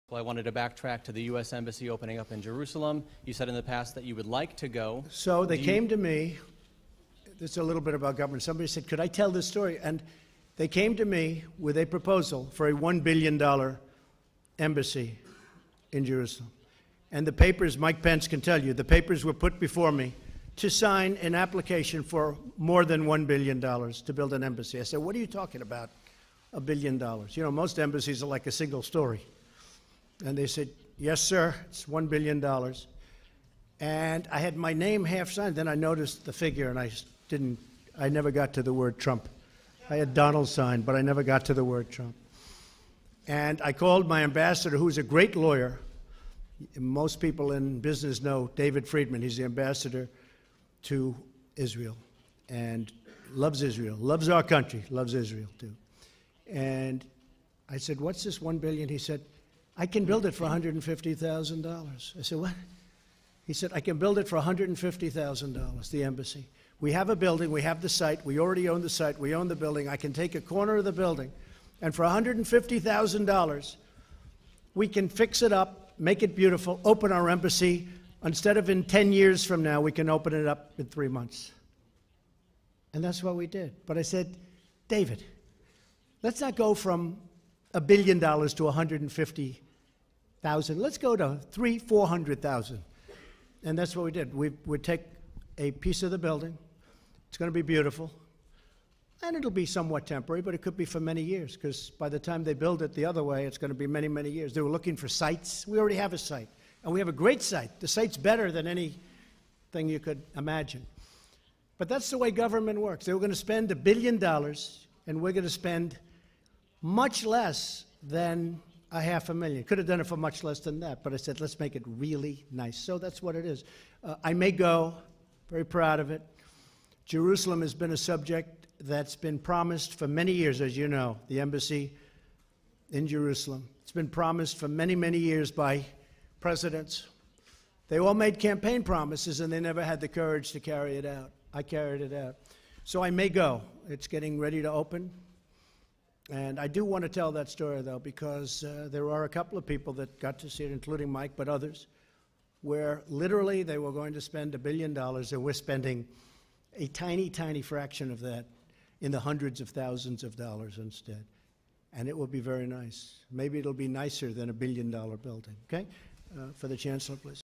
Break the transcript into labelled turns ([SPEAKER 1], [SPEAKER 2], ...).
[SPEAKER 1] Well, I wanted to backtrack to the U.S. Embassy opening up in Jerusalem. You said in the past that you would like to go.
[SPEAKER 2] So they came to me. This is a little bit about government. Somebody said, could I tell this story? And they came to me with a proposal for a $1 billion embassy in Jerusalem. And the papers, Mike Pence can tell you, the papers were put before me to sign an application for more than $1 billion to build an embassy. I said, what are you talking about, $1 billion? You know, most embassies are like a single story. And they said, yes, sir, it's $1 billion. And I had my name half signed. Then I noticed the figure, and I never got to the word Trump. I had Donald signed, but I never got to the word Trump. And I called my ambassador, who's a great lawyer. Most people in business know David Friedman. He's the ambassador to Israel and loves Israel, loves our country, loves Israel too. And I said, what's this $1 billion? He said, I can build it for $150,000. I said, what? He said, I can build it for $150,000, the embassy. We have a building, we have the site, we already own the site, we own the building. I can take a corner of the building, and for $150,000, we can fix it up, make it beautiful, open our embassy. Instead of in 10 years from now, we can open it up in 3 months. And that's what we did. But I said, David, let's not go from $1 billion to 150,000. Let's go to 400,000. And that's what we did. We would take a piece of the building. It's going to be beautiful. And it'll be somewhat temporary, but it could be for many years, because by the time they build it the other way, it's going to be many, many years. They were looking for sites. We already have a site. And we have a great site. The site's better than anything you could imagine. But that's the way government works. They were going to spend $1 billion, and we're going to spend much less than $500,000. Could have done it for much less than that, but I said, let's make it really nice. So that's what it is. I may go, very proud of it. Jerusalem has been a subject that's been promised for many years, as you know, the embassy in Jerusalem. It's been promised for many, many years by presidents. They all made campaign promises, and they never had the courage to carry it out. I carried it out. So I may go. It's getting ready to open. And I do want to tell that story, though, because there are a couple of people that got to see it, including Mike, but others, where literally they were going to spend $1 billion, and we're spending a tiny, tiny fraction of that in the hundreds of thousands of dollars instead. And it will be very nice. Maybe it'll be nicer than $1 billion building. Okay? For the Chancellor, please.